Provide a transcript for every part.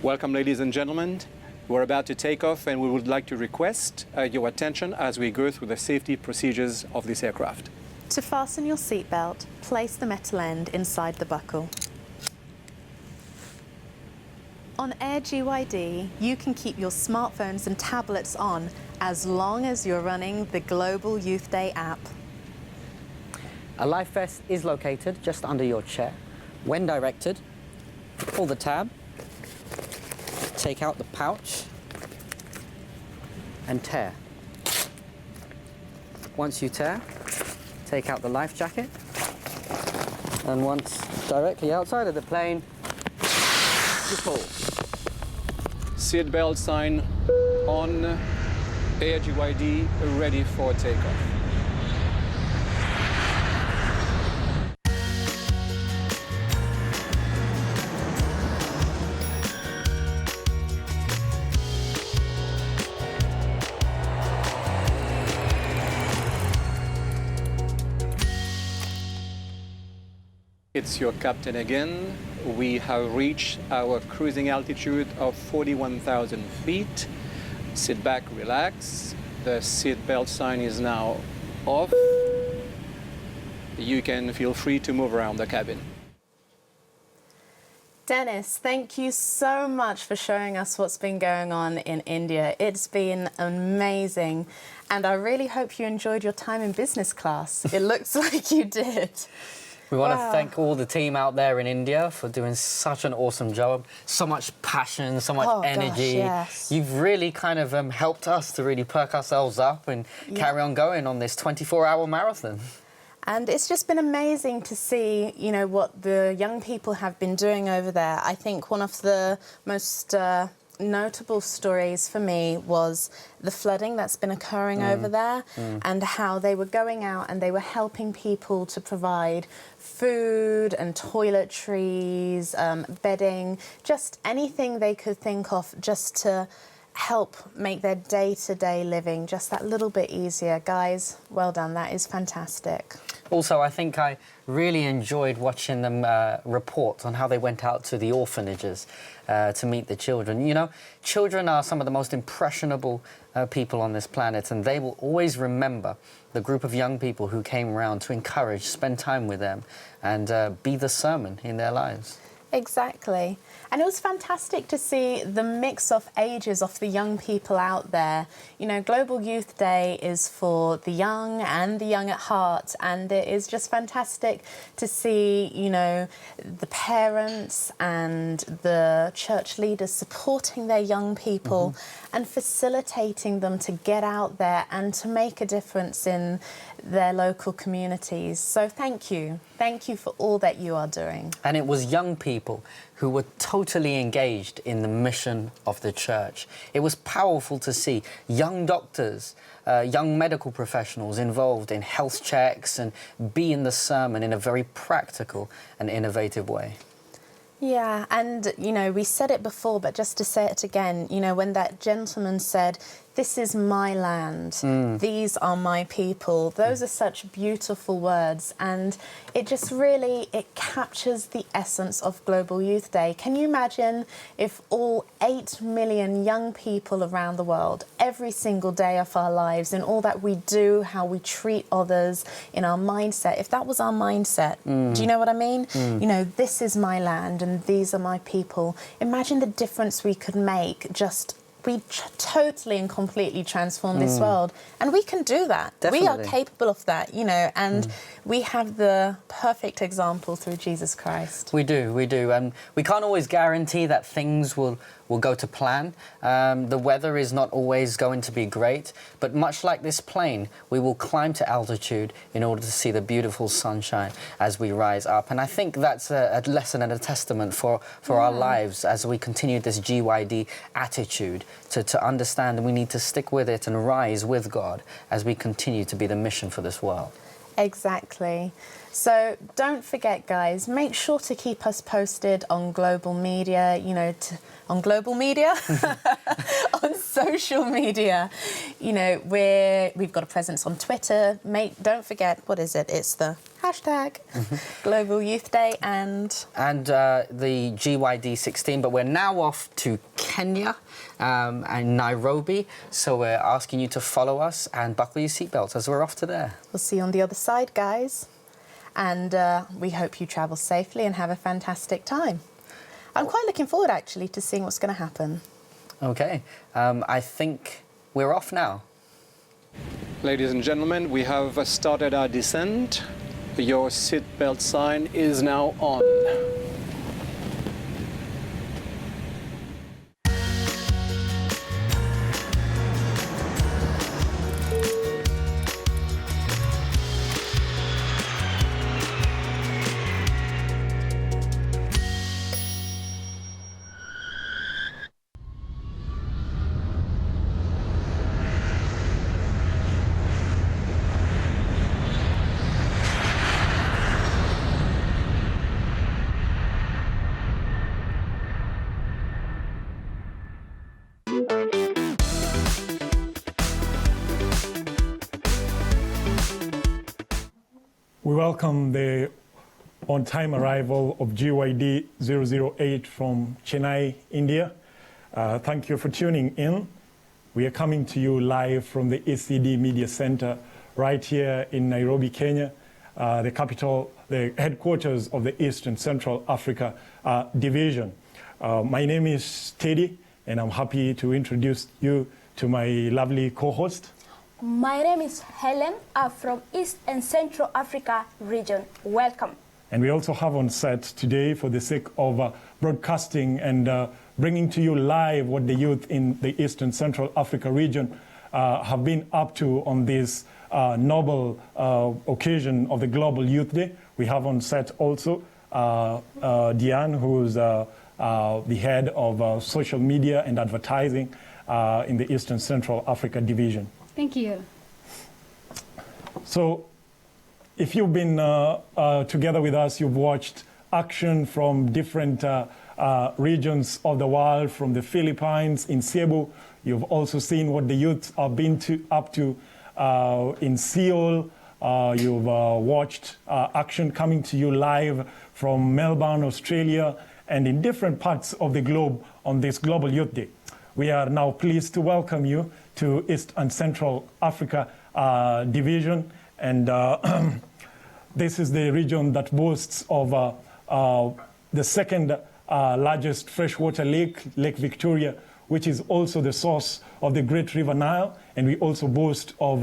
Welcome, ladies and gentlemen. We're about to take off, and we would like to request your attention as we go through the safety procedures of this aircraft. To fasten your seatbelt, place the metal end inside the buckle. On Air GYD, you can keep your smartphones and tablets on as long as you're running the Global Youth Day app. A life vest is located just under your chair. When directed, pull the tab, take out the pouch, and tear. Once you tear, take out the life jacket, and once directly outside of the plane, you pull. Seatbelt sign on. Air GYD ready for takeoff. It's your captain again. We have reached our cruising altitude of 41,000 feet. Sit back, relax. The seatbelt sign is now off. You can feel free to move around the cabin. Dennis, thank you so much for showing us what's been going on in India. It's been amazing, and I really hope you enjoyed your time in business class. It looks like you did. We want to thank all the team out there in India for doing such an awesome job. So much passion, so much energy. Gosh, yes. You've really kind of helped us to really perk ourselves up and carry on going on this 24-hour marathon. And it's just been amazing to see, you know, what the young people have been doing over there. I think one of the most notable stories for me was the flooding that's been occurring over there, and how they were going out and they were helping people to provide food and toiletries, bedding, just anything they could think of just to help make their day-to-day living just that little bit easier. Guys, well done. That is fantastic. Also, I think I really enjoyed watching them report on how they went out to the orphanages to meet the children. You know, children are some of the most impressionable people on this planet, and they will always remember the group of young people who came around to encourage, spend time with them, and be the sermon in their lives. Exactly. And it was fantastic to see the mix of ages of the young people out there. You know, Global Youth Day is for the young and the young at heart, and it is just fantastic to see, you know, the parents and the church leaders supporting their young people and facilitating them to get out there and to make a difference in their local communities. So thank you. Thank you for all that you are doing. And it was young people who were totally engaged in the mission of the church. It was powerful to see young doctors, young medical professionals involved in health checks and be in the sermon in a very practical and innovative way. Yeah, and, you know, we said it before, but just to say it again, you know, when that gentleman said, "This is my land, these are my people," those are such beautiful words, and it just really, it captures the essence of Global Youth Day. Can you imagine if all 8 million young people around the world, every single day of our lives, in all that we do, how we treat others, in our mindset, if that was our mindset, do you know what I mean? You know, this is my land and these are my people. Imagine the difference we could make. Just we totally and completely transform this world. And we can do that. Definitely. We are capable of that, you know, and we have the perfect example through Jesus Christ. We do, and we can't always guarantee that things will go to plan. The weather is not always going to be great, but much like this plane, we will climb to altitude in order to see the beautiful sunshine as we rise up. And I think that's a lesson and a testament for our lives as we continue this GYD attitude to understand we need to stick with it and rise with God as we continue to be the mission for this world. Exactly. So don't forget, guys, make sure to keep us posted on global media, you know, on global media, on social media. You know, we've got a presence on Twitter. Don't forget, what is it? It's the Hashtag Global Youth Day and the GYD16, but we're now off to Kenya and Nairobi, so we're asking you to follow us and buckle your seatbelts as we're off to there. we'll see you on the other side, guys. And we hope you travel safely and have a fantastic time. I'm quite looking forward, actually, to seeing what's going to happen. Okay, I think we're off now. Ladies and gentlemen, we have started our descent. Your seatbelt sign is now on. We welcome the on-time arrival of GYD008 from Chennai, India. Thank you for tuning in. We are coming to you live from the ECD Media Center right here in Nairobi, Kenya, the capital, the headquarters of the East and Central Africa Division. My name is Teddy, and I'm happy to introduce you to my lovely co-host. My name is Helen. I'm from East and Central Africa region. Welcome. And we also have on set today, for the sake of broadcasting and bringing to you live what the youth in the East and Central Africa region have been up to on this noble occasion of the Global Youth Day. We have on set also Diane, who's the head of social media and advertising in the East and Central Africa Division. Thank you. So, if you've been together with us, you've watched action from different regions of the world, from the Philippines, in Cebu. You've also seen what the youth have been up to in Seoul. You've watched action coming to you live from Melbourne, Australia, and in different parts of the globe on this Global Youth Day. We are now pleased to welcome you to East and Central Africa Division, and this is the region that boasts of the second largest freshwater lake, Lake Victoria, which is also the source of the Great River Nile, and we also boast of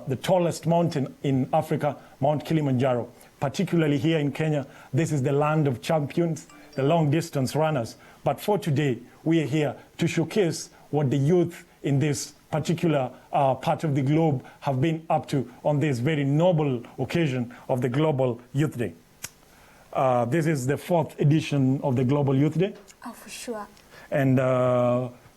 the tallest mountain in Africa, Mount Kilimanjaro. Particularly here in Kenya, this is the land of champions, the long-distance runners. But for today, we are here to showcase what the youth in this particular part of the globe have been up to on this very noble occasion of the Global Youth Day. This is the 4th edition of the Global Youth Day. Oh, for sure. And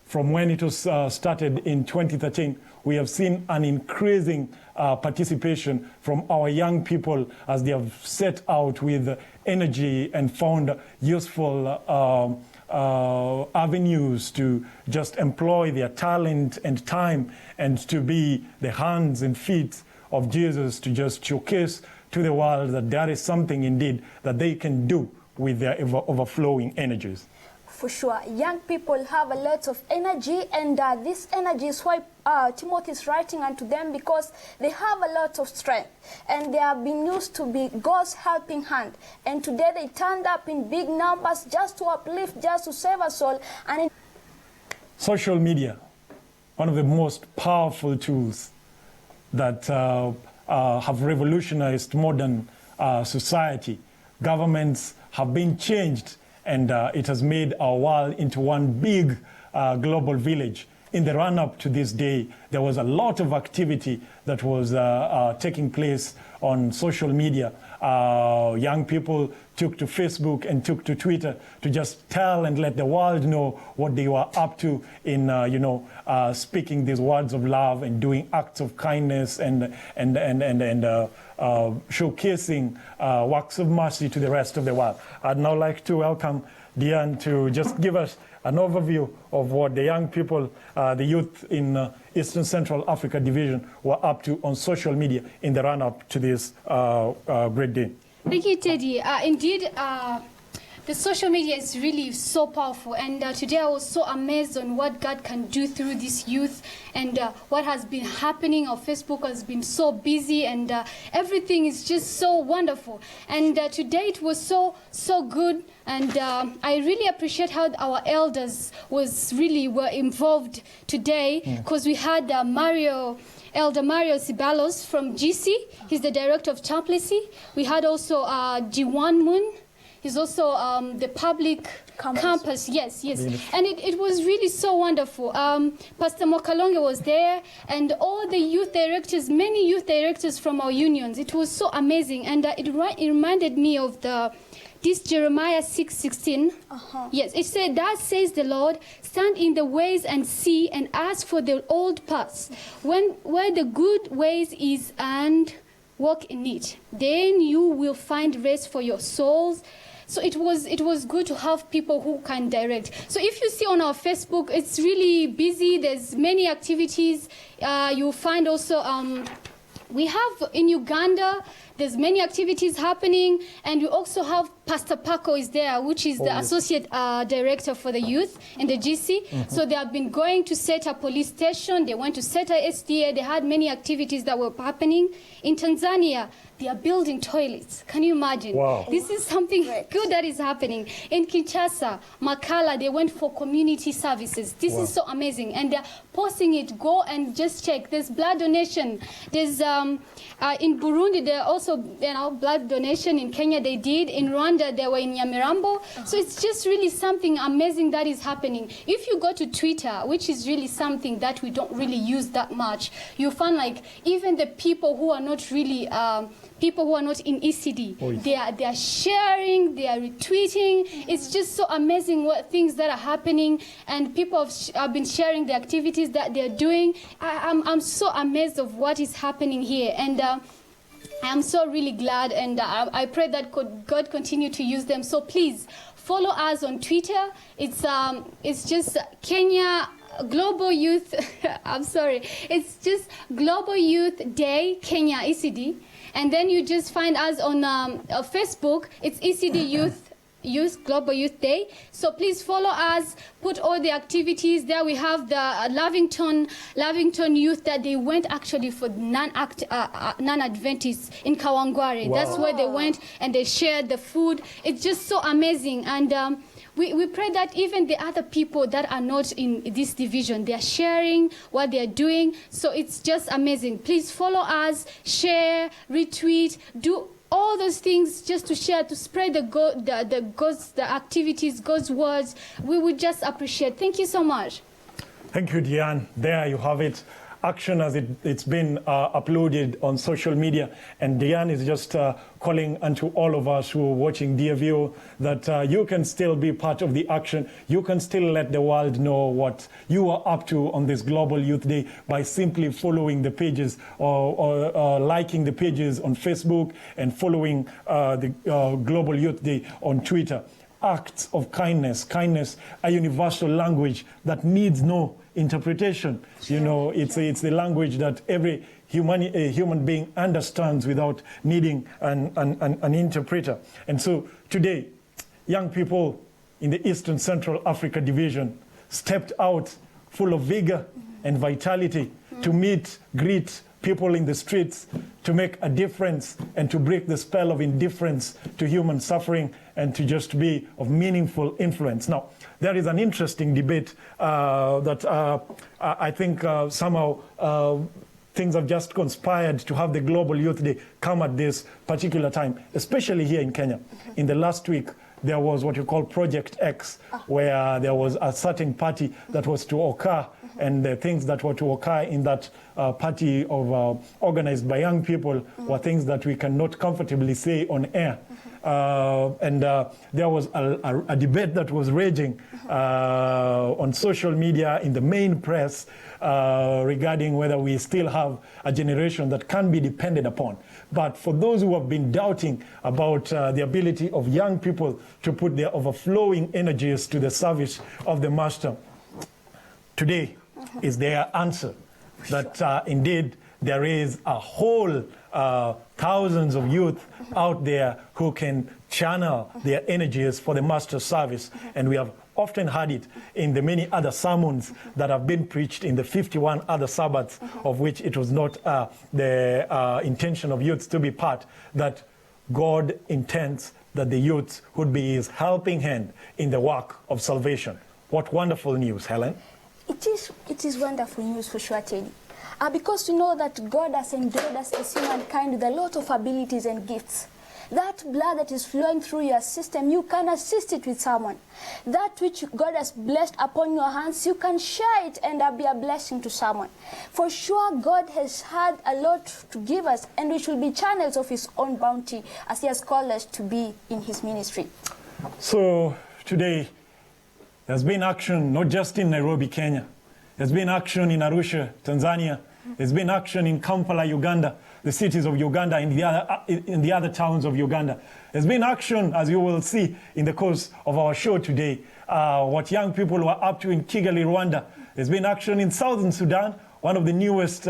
from when it was started in 2013, we have seen an increasing participation from our young people as they have set out with energy and found useful avenues to just employ their talent and time and to be the hands and feet of Jesus, to just showcase to the world that there is something indeed that they can do with their overflowing energies. For sure. Young people have a lot of energy, and this energy is why Timothy is writing unto them, because they have a lot of strength and they have been used to be God's helping hand. And today they turned up in big numbers just to uplift, just to save us all. And social media, one of the most powerful tools that have revolutionized modern society. Governments have been changed, and it has made our world into one big global village. In the run-up to this day, there was a lot of activity that was taking place on social media. Young people took to Facebook and took to Twitter to just tell and let the world know what they were up to in, speaking these words of love and doing acts of kindness and showcasing works of mercy to the rest of the world. I'd now like to welcome Diane to just give us an overview of what the young people, the youth in Eastern Central Africa Division were up to on social media in the run-up to this great day. Thank you, Teddy. Indeed, the social media is really so powerful, and today I was so amazed on what God can do through this youth, and what has been happening. Our Facebook has been so busy, and everything is just so wonderful. And today it was so good, and I really appreciate how our elders were involved today, because we had Elder Mario Cibalos from GC. He's the director of chaplaincy. We had also G1 He's also the public campus. Yes. And it was really so wonderful. Pastor Mokalonge was there, and all the youth directors, many youth directors from our unions. It was so amazing, and it reminded me of this Jeremiah 6:16. Yes, it said, "Thus says the Lord, stand in the ways and see, and ask for the old paths, where the good ways is, and walk in it. Then you will find rest for your souls." So it was good to have people who can direct. So if you see on our Facebook, it's really busy. There's many activities. You'll find also we have in Uganda. There's many activities happening, and we also have Pastor Paco is there, which is the associate director for the youth in the GC. So they have been going to set a police station. They went to set a SDA. They had many activities that were happening. In Tanzania, they are building toilets. Can you imagine? Wow. This is something good that is happening. In Kinshasa, Makala, they went for community services. This is so amazing. And they're posting it. Go and just check. There's blood donation. There's in Burundi, there are also blood donation. In Kenya, they did. In Rwanda, they were in Nyamirambo. So it's just really something amazing that is happening. If you go to Twitter, which is really something that we don't really use that much, you find like even the people who are not really people who are not in ECD, they are sharing, they are retweeting. It's just so amazing what things that are happening, and people have been sharing the activities that they're doing. I'm so amazed of what is happening here, and I'm so really glad, and I pray that God continue to use them. So please follow us on Twitter. It's just Kenya Global Youth. I'm sorry. It's just Global Youth Day Kenya ECD. And then you just find us on Facebook. It's ECD Youth Global Youth Day. So please follow us. Put all the activities there. We have the Lavington Youth that they went actually for non-Adventists in Kawangware. Wow. That's where they went, and they shared the food. It's just so amazing. And we pray that even the other people that are not in this division, they are sharing what they are doing. So it's just amazing. Please follow us, share, retweet, do all those things just to share, to spread the activities, God's words. We would just appreciate. Thank you so much. Thank you, Diane. There you have it. Action as it's been uploaded on social media. And Diane is just calling unto all of us who are watching DearView that you can still be part of the action. You can still let the world know what you are up to on this Global Youth Day by simply following the pages or liking the pages on Facebook and following the Global Youth Day on Twitter. Acts of kindness, a universal language that needs no interpretation. You know, it's the language that every human being understands without needing an interpreter. And so today, young people in the Eastern Central Africa Division stepped out full of vigor and vitality to meet, greet people in the streets, to make a difference and to break the spell of indifference to human suffering and to just be of meaningful influence. Now, there is an interesting debate that I think somehow things have just conspired to have the Global Youth Day come at this particular time, especially here in Kenya. In the last week, there was what you call Project X, where there was a certain party that was to occur, and the things that were to occur in that party of organized by young people were things that we cannot comfortably say on air. There was a debate that was raging on social media, in the main press, regarding whether we still have a generation that can be depended upon. But for those who have been doubting about the ability of young people to put their overflowing energies to the service of the Master, today is their answer that indeed there is a whole thousands of youth out there who can channel their energies for the Master's service. And we have often heard it in the many other sermons that have been preached in the 51 other Sabbaths, of which it was not the intention of youths to be part, that God intends that the youths would be his helping hand in the work of salvation. What wonderful news, Helen. It is wonderful news for sure, Teddy. Because we know that God has endowed us as humankind with a lot of abilities and gifts. That blood that is flowing through your system, you can assist it with someone. That which God has blessed upon your hands, you can share it and be a blessing to someone. For sure, God has had a lot to give us, and we should be channels of his own bounty as he has called us to be in his ministry. So today, there's been action not just in Nairobi, Kenya. There's been action in Arusha, Tanzania. There's been action in Kampala, Uganda, the cities of Uganda, in the other towns of Uganda. There's been action, as you will see in the course of our show today, what young people were up to in Kigali, Rwanda. There's been action in Southern Sudan, one of the newest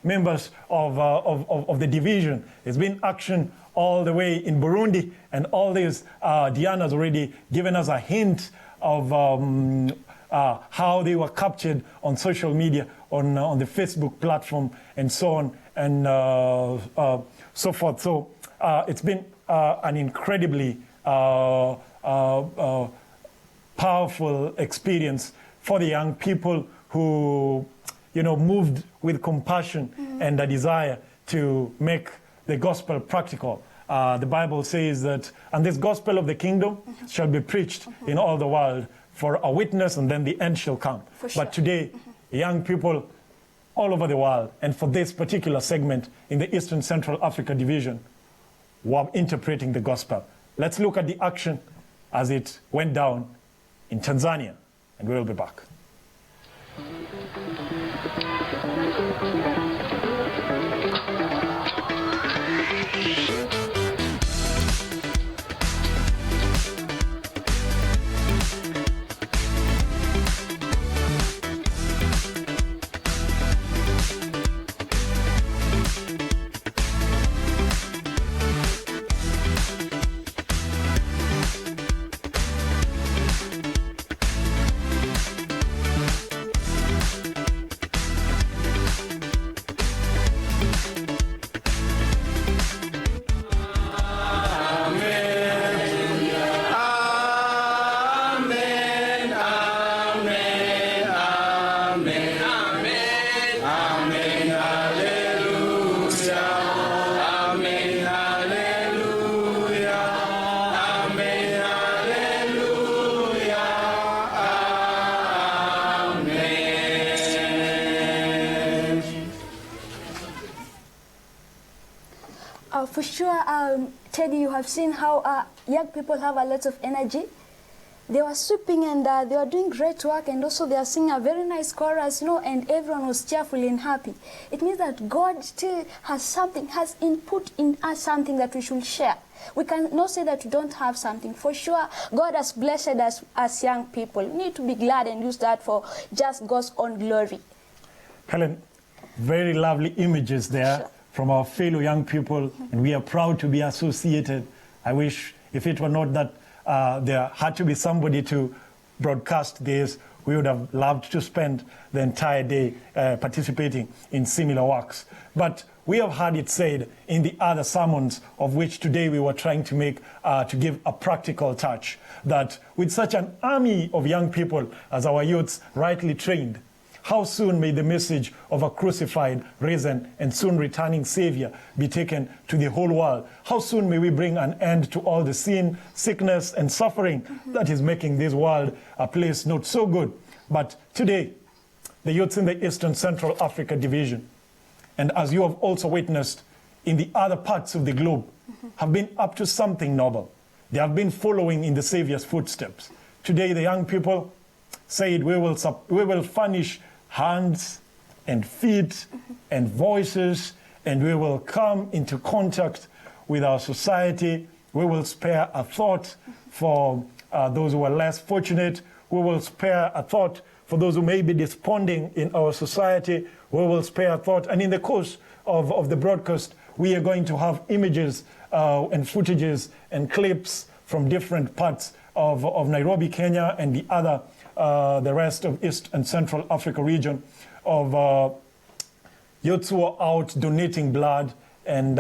members of the division. There's been action all the way in Burundi, and all this, Diana's already given us a hint of how they were captured on social media, on the Facebook platform, and so on and so forth. So it's been an incredibly powerful experience for the young people who, moved with compassion and a desire to make the gospel practical. The Bible says that, and this gospel of the kingdom shall be preached in all the world for a witness, and then the end shall come. Sure. But today, young people all over the world, and for this particular segment in the Eastern Central Africa Division, were interpreting the gospel. Let's look at the action as it went down in Tanzania, and we'll be back. For sure, Teddy, you have seen how young people have a lot of energy. They were sweeping and they were doing great work, and also they are singing a very nice chorus, and everyone was cheerful and happy. It means that God still has something, has input in us something that we should share. We cannot say that we don't have something. For sure, God has blessed us as young people. We need to be glad and use that for just God's own glory. Helen, very lovely images there. Sure. From our fellow young people, and we are proud to be associated. I wish if it were not that there had to be somebody to broadcast this, we would have loved to spend the entire day participating in similar works. But we have heard it said in the other sermons, of which today we were trying to make, to give a practical touch, that with such an army of young people as our youths rightly trained, how soon may the message of a crucified, risen, and soon returning Savior be taken to the whole world? How soon may we bring an end to all the sin, sickness, and suffering that is making this world a place not so good? But today, the youths in the Eastern Central Africa Division, and as you have also witnessed in the other parts of the globe, have been up to something noble. They have been following in the Savior's footsteps. Today, the young people said, we will furnish hands and feet and voices, and we will come into contact with our society. We will spare a thought for those who are less fortunate. We will spare a thought for those who may be desponding in our society. We will spare a thought. And in the course of the broadcast, we are going to have images and footages and clips from different parts of Nairobi, Kenya, and the rest of East and Central Africa region of youths who are out donating blood and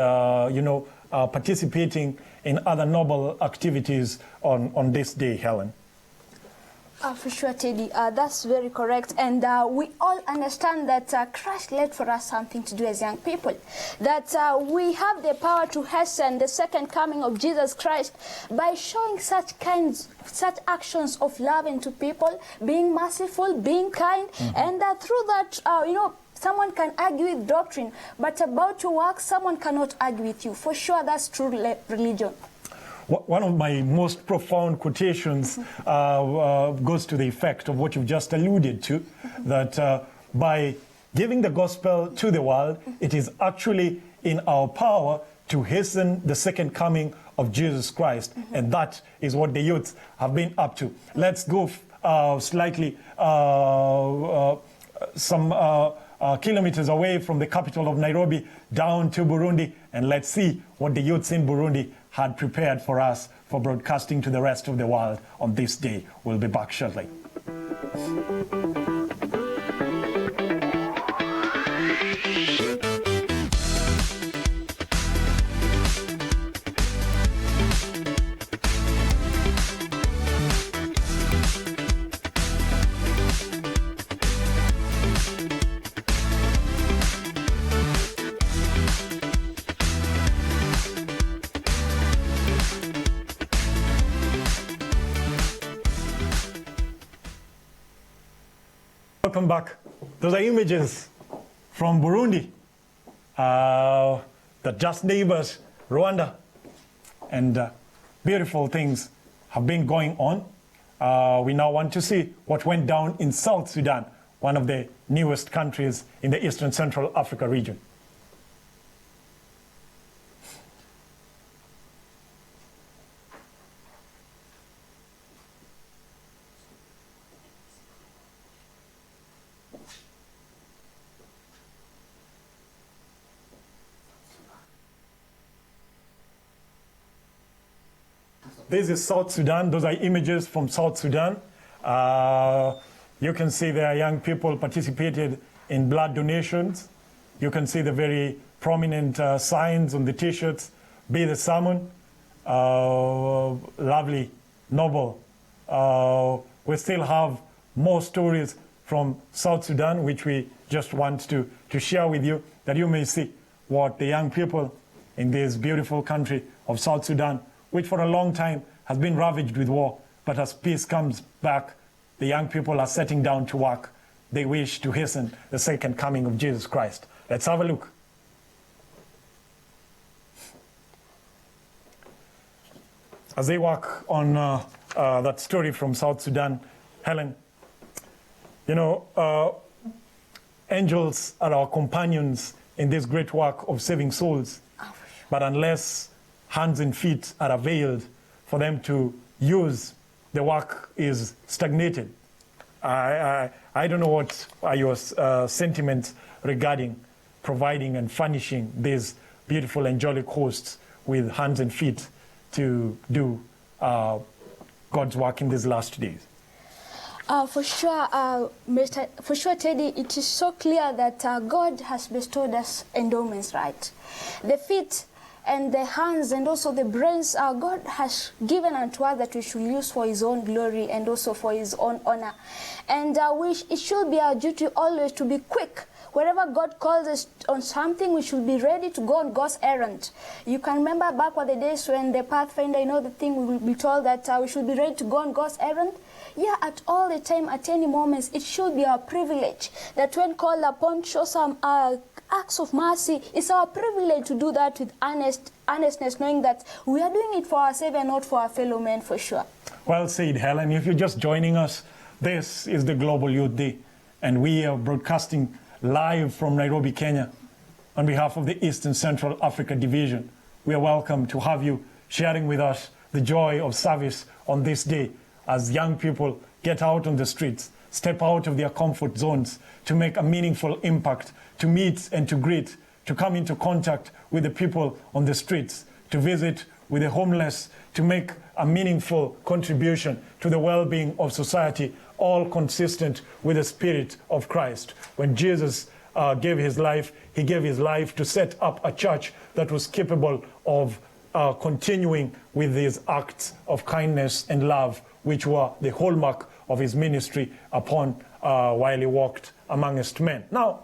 participating in other noble activities on this day, Helen. For sure, Teddy, that's very correct. And we all understand that Christ led for us something to do as young people. That we have the power to hasten the second coming of Jesus Christ by showing such actions of love into people, being merciful, being kind, and through that, someone can argue with doctrine, but about your work, someone cannot argue with you. For sure, that's true religion. One of my most profound quotations goes to the effect of what you've just alluded to, that by giving the gospel to the world, it is actually in our power to hasten the second coming of Jesus Christ. And that is what the youth have been up to. Let's go slightly some kilometers away from the capital of Nairobi down to Burundi, and let's see what the youths in Burundi had prepared for us for broadcasting to the rest of the world on this day. We'll be back shortly. Welcome back. Those are images from Burundi, the just neighbors, Rwanda, and beautiful things have been going on. We now want to see what went down in South Sudan, one of the newest countries in the Eastern Central Africa region. This is South Sudan. Those are images from South Sudan. You can see there young people participated in blood donations. You can see the very prominent signs on the T-shirts. Be the salmon. Lovely, noble. We still have more stories from South Sudan, which we just want to share with you, that you may see what the young people in this beautiful country of South Sudan, which for a long time has been ravaged with war, but as peace comes back, the young people are setting down to work. They wish to hasten the second coming of Jesus Christ. Let's have a look. As they work on that story from South Sudan, Helen, angels are our companions in this great work of saving souls. But unless hands and feet are availed for them to use, the work is stagnated. I don't know what are your sentiments regarding providing and furnishing these beautiful angelic hosts with hands and feet to do God's work in these last days. For sure, Teddy, it is so clear that God has bestowed us endowments, right? The feet and the hands and also the brains God has given unto us that we should use for His own glory and also for His own honor. And it should be our duty always to be quick. Wherever God calls us on something, we should be ready to go on God's errand. You can remember back in the days when the Pathfinder, the thing, we will be told that we should be ready to go on God's errand. Yeah, at all the time, at any moments, it should be our privilege that when called upon, show some acts of mercy. It's our privilege to do that with earnestness, knowing that we are doing it for ourselves and not for our fellow men, for sure. Well said, Helen. If you're just joining us, this is the Global Youth Day, and we are broadcasting live from Nairobi, Kenya, on behalf of the East and Central Africa Division. We are welcome to have you sharing with us the joy of service on this day as young people get out on the streets, step out of their comfort zones to make a meaningful impact, to meet and to greet, to come into contact with the people on the streets, to visit with the homeless, to make a meaningful contribution to the well-being of society, all consistent with the spirit of Christ. When Jesus gave his life, he gave his life to set up a church that was capable of continuing with these acts of kindness and love, which were the hallmark of his ministry while he walked amongst men. Now,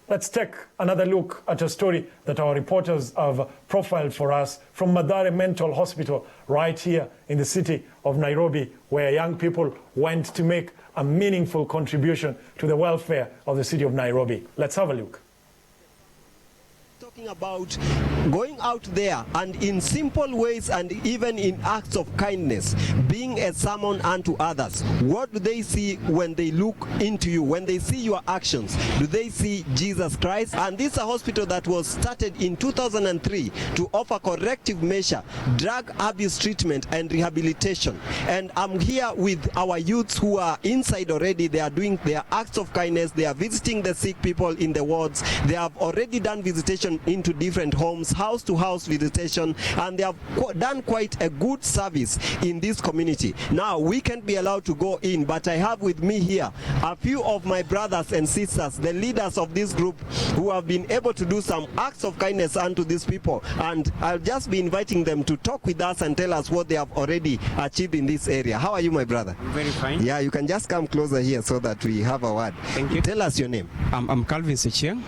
let's take another look at a story that our reporters have profiled for us from Mathare Mental Hospital right here in the city of Nairobi, where young people went to make a meaningful contribution to the welfare of the city of Nairobi. Let's have a look. Talking about going out there and in simple ways and even in acts of kindness, being a sermon unto others. What do they see when they look into you, when they see your actions? Do they see Jesus Christ? And this is a hospital that was started in 2003 to offer corrective measure, drug abuse treatment and rehabilitation. And I'm here with our youths who are inside already. They are doing their acts of kindness. They are visiting the sick people in the wards. They have already done visitation into different homes, house to house visitation, and they have done quite a good service in this community. Now we can't be allowed to go in, but I have with me here a few of my brothers and sisters, the leaders of this group, who have been able to do some acts of kindness unto these people, and I'll just be inviting them to talk with us and tell us what they have already achieved in this area. How are you, my brother? Very fine. Yeah, you can just come closer here so that we have a word. Thank you. Tell us your name. I'm Calvin Sechieng.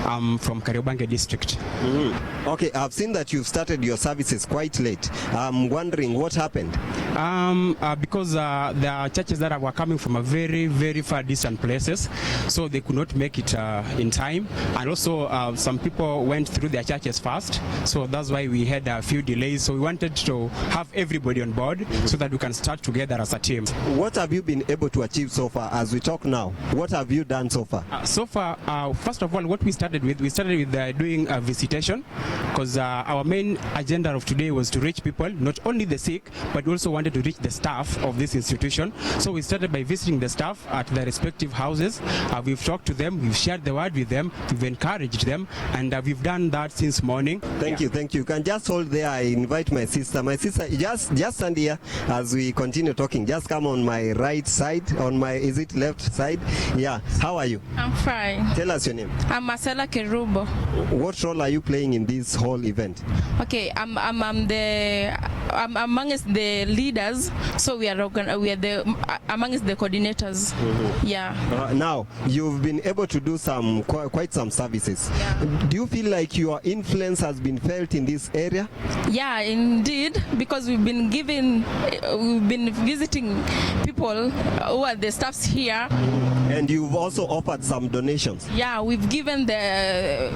I'm from Kariobangi district. Okay, I've seen that you've started your services quite late. I'm wondering what happened. Because there are churches that were coming from a very, very far distant places, so they could not make it in time. And also some people went through their churches first, so that's why we had a few delays. So we wanted to have everybody on board so that we can start together as a team. What have you been able to achieve so far as we talk now? What have you done so far? So far, first of all, what we started with doing a visitation, because our main agenda of today was to reach people, not only the sick, but we also wanted to reach the staff of this institution. So we started by visiting the staff at their respective houses. We've talked to them, we've shared the word with them, we've encouraged them, and we've done that since morning. Thank you. You can just hold there. I invite my sister. My sister, just stand here as we continue talking. Just come on my right side, is it left side? Yeah. How are you? I'm fine. Tell us your name. I'm Marcela Kerubo. What role are you playing in this whole event? Okay, I'm amongst the leaders, so we are amongst the coordinators. Yeah. Now you've been able to do quite some services. Yeah. Do you feel like your influence has been felt in this area? Yeah, indeed, because we've been visiting people who are the staffs here. And you've also offered some donations. Yeah, we've given those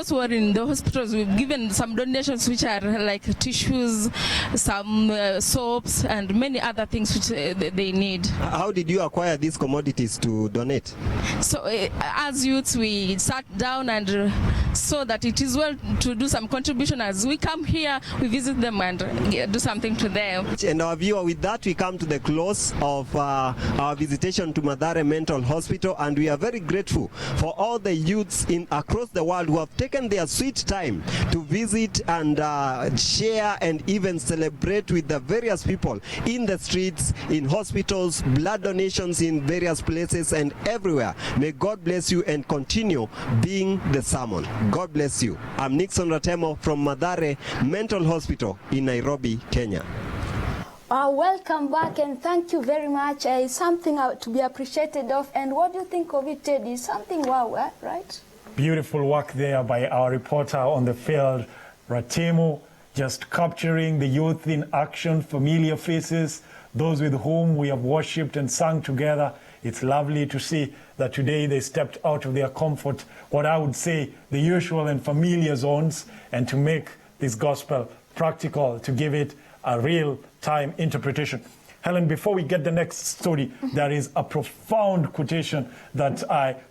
who are in the hospitals, we've given some donations which are like tissues, some soaps, and many other things which they need. How did you acquire these commodities to donate? So as youths, we sat down and saw that it is well to do some contribution. As we come here, we visit them and do something to them. And our viewer, with that we come to the close of our visitation to Mathare Mental Hospital, and we are very grateful for all the youths across the world who have taken their sweet time to visit and share and even celebrate with the various people in the streets, in hospitals, blood donations in various places and everywhere. May God bless you and continue being the sermon. God bless you. I'm Nixon Ratemo from Mathare Mental Hospital in Nairobi, Kenya. Welcome back and thank you very much. It's something to be appreciated of. And what do you think of it, Teddy? Something wow, right? Beautiful work there by our reporter on the field, Ratemo, just capturing the youth in action, familiar faces, those with whom we have worshipped and sung together It's lovely to see that today they stepped out of their comfort, what I would say the usual and familiar zones, and to make this gospel practical, to give it a real-time interpretation. Helen, before we get the next story, there is a profound quotation that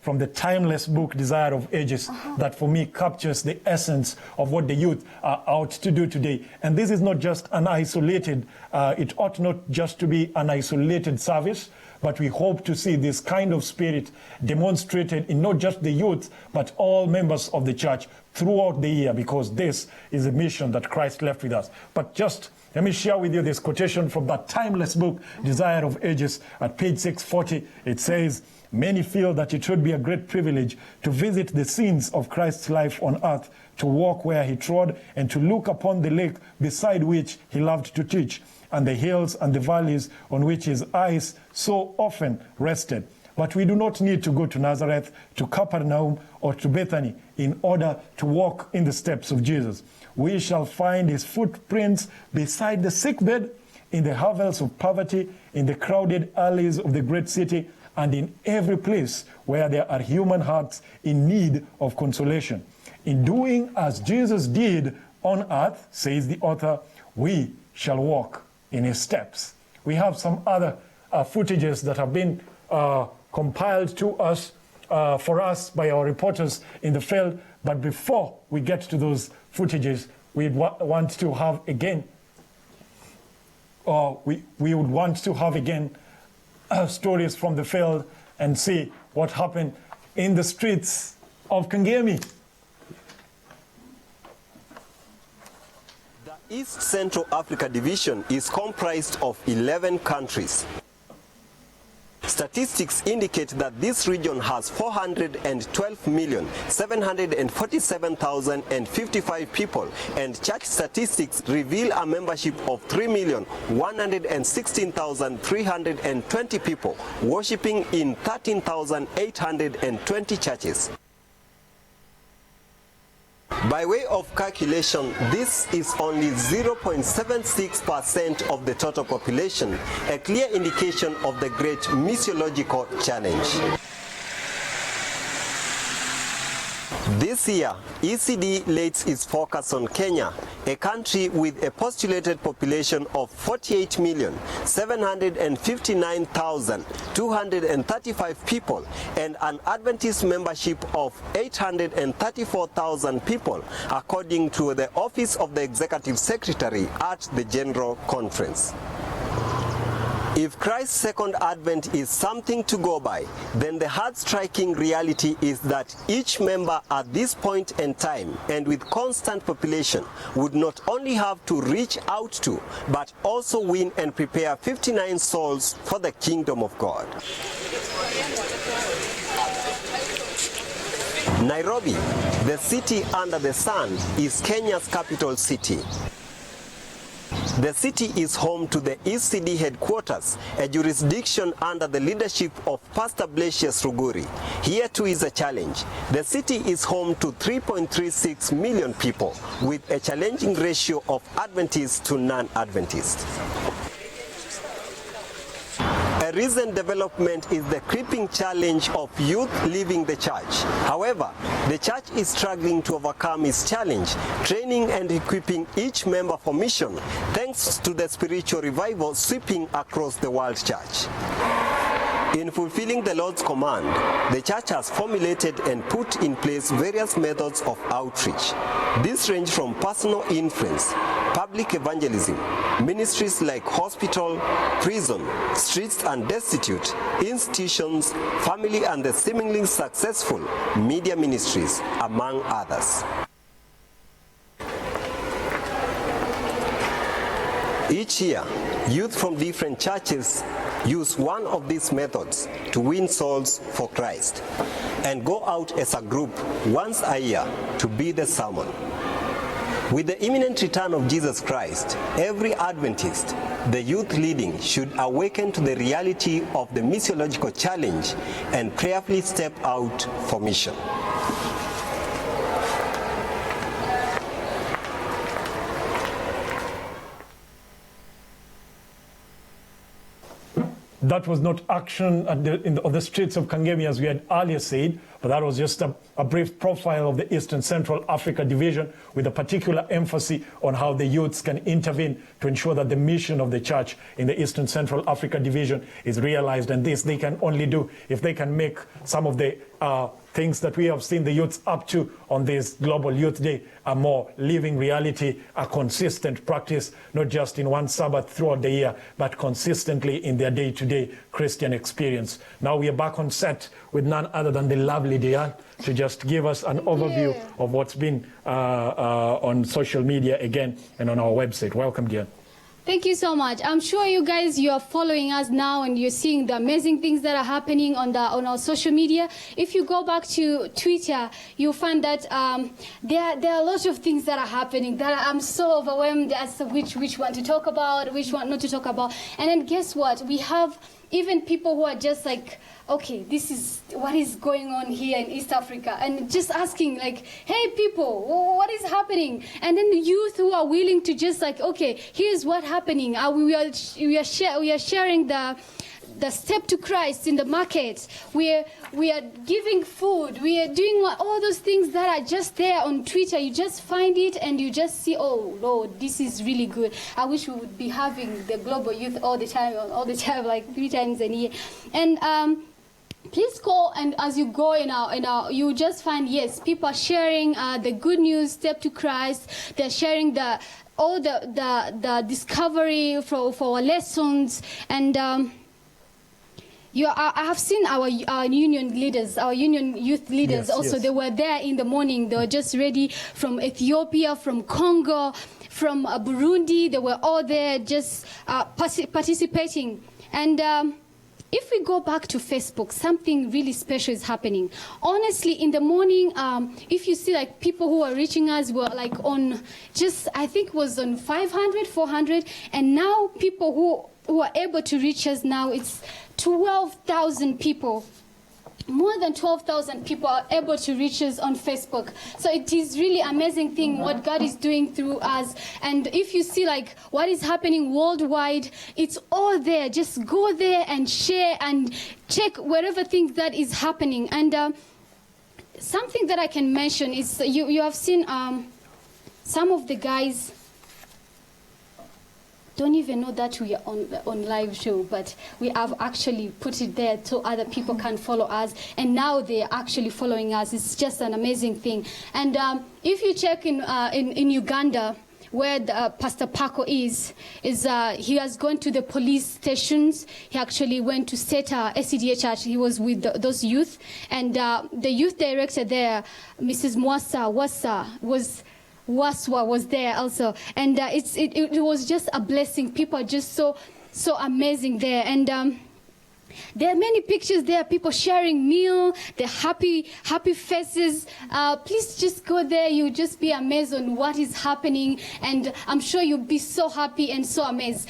from the timeless book, Desire of Ages, that for me captures the essence of what the youth are out to do today. And this is not just an isolated, it ought not just to be an isolated service, but we hope to see this kind of spirit demonstrated in not just the youth, but all members of the church throughout the year, because this is a mission that Christ left with us. But just let me share with you this quotation from that timeless book, Desire of Ages, at page 640. It says, "Many feel that it would be a great privilege to visit the scenes of Christ's life on earth, to walk where he trod, and to look upon the lake beside which he loved to teach, and the hills and the valleys on which his eyes so often rested. But we do not need to go to Nazareth, to Capernaum, or to Bethany in order to walk in the steps of Jesus. We shall find his footprints beside the sickbed, in the hovels of poverty, in the crowded alleys of the great city, and in every place where there are human hearts in need of consolation. In doing as Jesus did on earth," says the author, "we shall walk in his steps." We have some other footages that have been compiled to us, for us by our reporters in the field. But before we get to those footages, we want to have again, we would want to have again stories from the field and see what happened in the streets of Kangemi. The East Central Africa Division is comprised of 11 countries. Statistics indicate that this region has 412,747,055 people, and church statistics reveal a membership of 3,116,320 people worshipping in 13,820 churches. By way of calculation, this is only 0.76% of the total population, a clear indication of the great missiological challenge. This year, ECD lays its focus on Kenya, a country with a postulated population of 48,759,235 people and an Adventist membership of 834,000 people, according to the Office of the Executive Secretary at the General Conference. If Christ's second advent is something to go by, then the heart-striking reality is that each member at this point in time and with constant population would not only have to reach out to, but also win and prepare 59 souls for the kingdom of God. Nairobi, the city under the sun, is Kenya's capital city. The city is home to the ECD headquarters, a jurisdiction under the leadership of Pastor Blasius Ruguri. Here too is a challenge. The city is home to 3.36 million people, with a challenging ratio of Adventists to non-Adventists. A recent development is the creeping challenge of youth leaving the church. However, the church is struggling to overcome its challenge, training and equipping each member for mission, thanks to the spiritual revival sweeping across the world church. In fulfilling the Lord's command, the church has formulated and put in place various methods of outreach. These range from personal influence, public evangelism, ministries like hospital, prison, streets and destitute, institutions, family and the seemingly successful media ministries, among others. Each year, youth from different churches use one of these methods to win souls for Christ and go out as a group once a year to be the sermon. With the imminent return of Jesus Christ, every Adventist, the youth leading, should awaken to the reality of the missiological challenge and prayerfully step out for mission. That was not action on the streets of Kangemi, as we had earlier said, but that was just a brief profile of the Eastern Central Africa Division with a particular emphasis on how the youths can intervene to ensure that the mission of the church in the Eastern Central Africa Division is realized. And this they can only do if they can make some of the things that we have seen the youths up to on this Global Youth Day a more living reality, a consistent practice, not just in one Sabbath throughout the year, but consistently in their day-to-day Christian experience. Now we are back on set with none other than the lovely Diane to just give us an overview of what's been on social media again and on our website. Welcome, Diane. Thank you so much. I'm sure you guys, you are following us now and you're seeing the amazing things that are happening on our social media. If you go back to Twitter, you'll find that there are a lot of things that are happening that I'm so overwhelmed as to which one to talk about, which one not to talk about. And then guess what? We have even people who are just like, okay, this is what is going on here in East Africa, and just asking like, hey people, what is happening? And then the youth who are willing to just like, okay, here's what's happening. We are sharing the step to Christ in the market. We are giving food. We are doing all those things that are just there on Twitter. You just find it and you just see, oh Lord, this is really good. I wish we would be having the global youth all the time, like 3 times a year. And please go, and as you go you just find, yes, people are sharing the good news, step to Christ. They're sharing all the discovery for our lessons. And I have seen our union leaders, our union youth leaders also. Yes. They were there in the morning. They were just ready from Ethiopia, from Congo, from Burundi. They were all there just participating. And if we go back to Facebook, something really special is happening. Honestly, in the morning, if you see like people who are reaching us were like on just, I think it was on 500, 400, and now people who are able to reach us now, it's 12,000 people. More than 12,000 people are able to reach us on Facebook. So it is really amazing thing what God is doing through us. And if you see like what is happening worldwide, it's all there. Just go there and share and check whatever things that is happening. And something that I can mention is you have seen some of the guys don't even know that we are on live show, but we have actually put it there so other people can follow us, and now they are actually following us. It's just an amazing thing. And if you check in Uganda, where Pastor Paco is he has gone to the police stations. He actually went to SETA, SCDA church. He was with those youth, and the youth director there, Mrs. Waswa was there also, and it was just a blessing. People are just so amazing there, and there are many pictures there, people sharing meal, the happy faces. Please just go there. You'll just be amazed on what is happening, and I'm sure you'll be so happy and so amazed.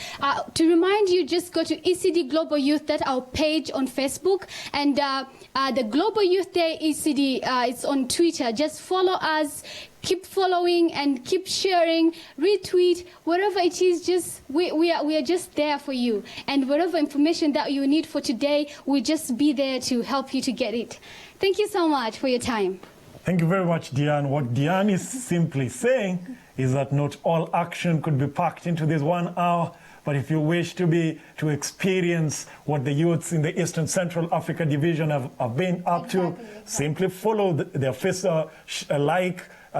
To remind you, just go to ECD Global Youth, that's our page on Facebook, and the Global Youth Day ECD, it's on Twitter. Just follow us. Keep following and keep sharing, retweet, whatever it is. Just we are just there for you, and whatever information that you need for today, we'll just be there to help you to get it. Thank you so much for your time. Thank you very much, Diane. What Diane is simply saying is that not all action could be packed into this 1 hour. But if you wish to experience what the youths in the Eastern Central Africa Division have been up to, simply follow their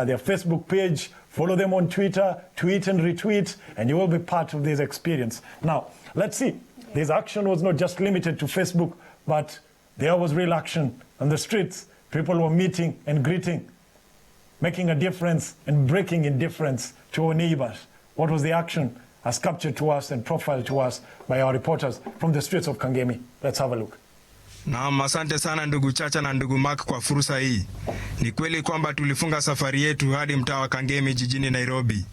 their Facebook page, follow them on Twitter, tweet and retweet, and you will be part of this experience. Now, let's see. This action was not just limited to Facebook, but there was real action on the streets. People were meeting and greeting, making a difference and breaking indifference to our neighbors. What was the action as captured to us and profiled to us by our reporters from the streets of Kangemi? Let's have a look. Naam, asante sana ndugu Chacha na ndugu Mark kwa fursa hii. Ni kweli kwamba tulifunga safari yetu hadi mtaa wa Kangemi jijini Nairobi.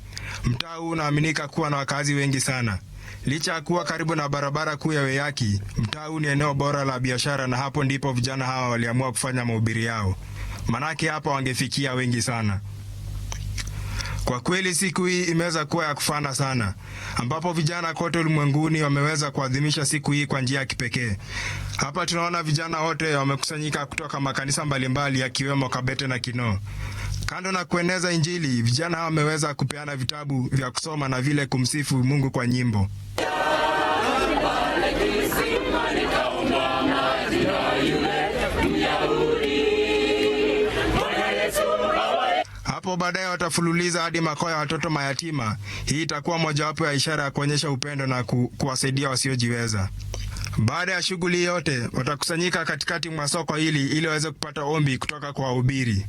Mtaa huu unaaminika kuwa na wakazi wengi sana. Licha ya kuwa karibu na barabara kuu ya Weyaki, mtaa huu ni eneo bora la biashara, na hapo ndipo vijana hawa waliamua kufanya mahubiri yao. Manake hapa wangefikia wengi sana. Kwa kweli siku hii imeweza kuwa ya kufana sana, ambapo vijana kote ulimwenguni wameweza kuadhimisha siku hii kwa njia ya kipekee. Hapa tunaona vijana wote wamekusanyika kutoka makanisa mbalimbali yakiwemo Kabete na Kinoo. Kando na kueneza Injili, vijana hawa wameweza kupeana vitabu vya kusoma na vile kumsifu Mungu kwa nyimbo. Hapo baadaye watafululiza hadi makao ya watoto mayatima. Hii itakuwa mojawapo ya ishara ya kuonyesha upendo na kuwasaidia wasiojiweza. Baada ya shughuli yote, watakusanyika katikati mwa soko hili ili waweze kupata ombi kutoka kwa wahubiri.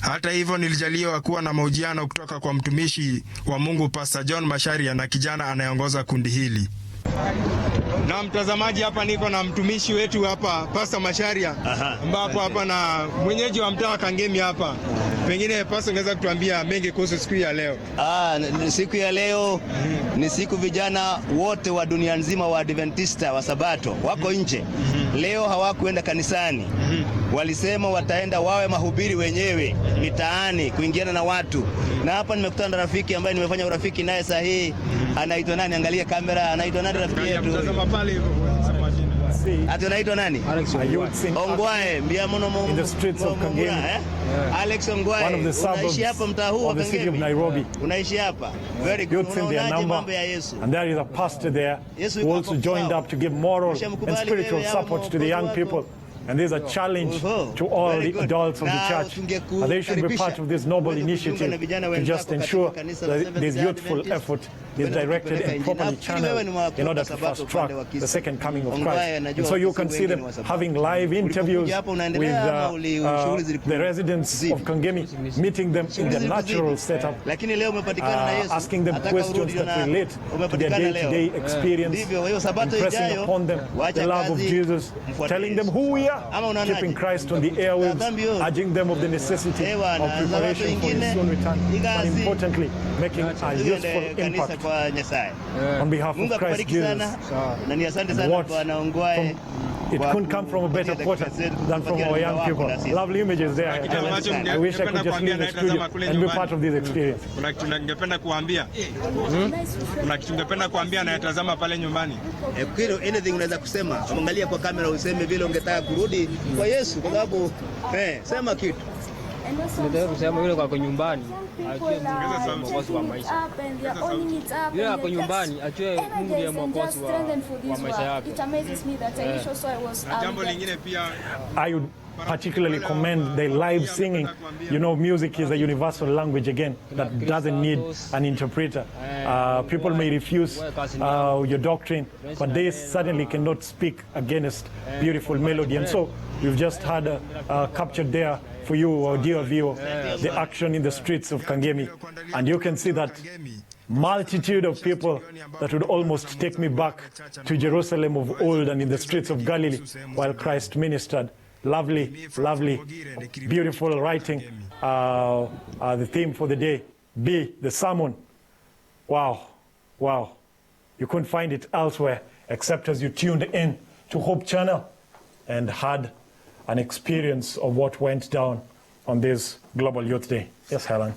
Hata hivyo, nilijaliwa kuwa na mahojiano kutoka kwa mtumishi wa Mungu Pastor John Masharia na kijana anayeongoza kundi hili. Na mtazamaji, hapa niko na mtumishi wetu hapa Pastor Masharia, ambapo hapa na mwenyeji wa mtaa wa Kangemi hapa. Pengine Pastor, unaweza kutuambia mengi kuhusu siku ya leo? Siku ya leo ni siku vijana wote wa dunia nzima wa Adventista wa Sabato wako nje. Leo hawakuenda kanisani. Walisema wataenda wawe mahubiri wenyewe mitaani, kuingiana na watu. Na hapa nimekutana na rafiki ambaye nimefanya urafiki naye sahihi. Anaitwa nani? Angalia kamera. Anaitwa nani rafiki yetu? Tazama pale hivyo. Anaitwa nani? Ongwae, in the streets of Kangemi. Alex Ongwae. One of the suburbs of the city of Nairobi. Unaishi hapa. Very good. Youth in their number. And there is a pastor there who also joined up to give moral and spiritual support to the young people. And there's a challenge to all the adults of the church. They should be part of this noble initiative to just ensure that this youthful effort is directed and properly channeled in order to fast track the second coming of Christ. And so you can see them having live interviews with the residents of Kangemi, meeting them in their natural setup, asking them questions that relate to their day-to-day experience, impressing upon them the love of Jesus, telling them who we are, keeping Christ on the airwaves, urging them of the necessity of preparation for His soon return, but importantly, making a useful impact on behalf of Christ Jesus. And what it couldn't come from a better quarter than from our young people. Lovely images there. I wish I could just leave the studio and be part of this experience. Kuna kitu ningependa kuambia. Kuna kitu ningependa kuambia na yatazama pale nyumbani. Anything unaweza kusema, angalia kwa kamera useme vile ungetaka kurudi kwa Yesu, kwa sababu sema kitu. Ndio kusema yule kwa nyumbani achue mwokozi wa maisha. Yule kwa nyumbani achue Mungu ndiye mwokozi wa maisha yake. Jambo lingine pia, I would particularly commend the live singing. You know, music is a universal language again that doesn't need an interpreter. People may refuse your doctrine, but they certainly cannot speak against beautiful melody. And so we've just had captured there for you, our dear viewer, the action in the streets of Kangemi. And you can see that multitude of people that would almost take me back to Jerusalem of old and in the streets of Galilee while Christ ministered. Lovely, lovely, beautiful writing. The theme for the day, be the sermon. Wow, wow. You couldn't find it elsewhere except as you tuned in to Hope Channel and had an experience of what went down on this Global Youth Day. Yes, Helen.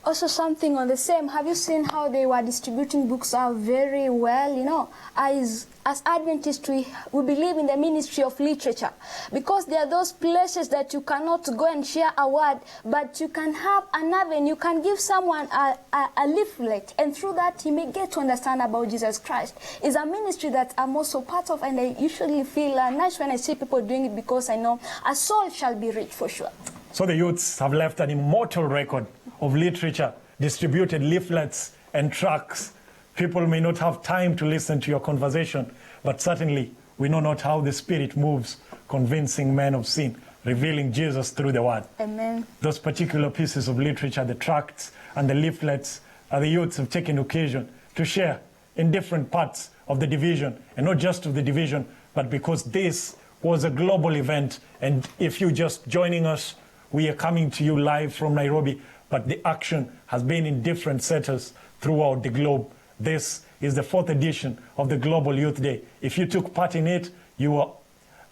Also something on the same, have you seen how they were distributing books out very well? You know, as Adventists, we believe in the ministry of literature, because there are those places that you cannot go and share a word, but you can have an avenue, you can give someone a leaflet, and through that he may get to understand about Jesus Christ. It's a ministry that I'm also part of, and I usually feel nice when I see people doing it, because I know a soul shall be rich for sure. So the youths have left an immortal record of literature, distributed leaflets and tracts. People may not have time to listen to your conversation, but certainly we know not how the Spirit moves, convincing men of sin, revealing Jesus through the Word. Amen. Those particular pieces of literature, the tracts and the leaflets, the youths have taken occasion to share in different parts of the division, and not just of the division, but because this was a global event, and if you're just joining us, we are coming to you live from Nairobi, but the action has been in different centers throughout the globe. This is the 4th edition of the Global Youth Day. If you took part in it, you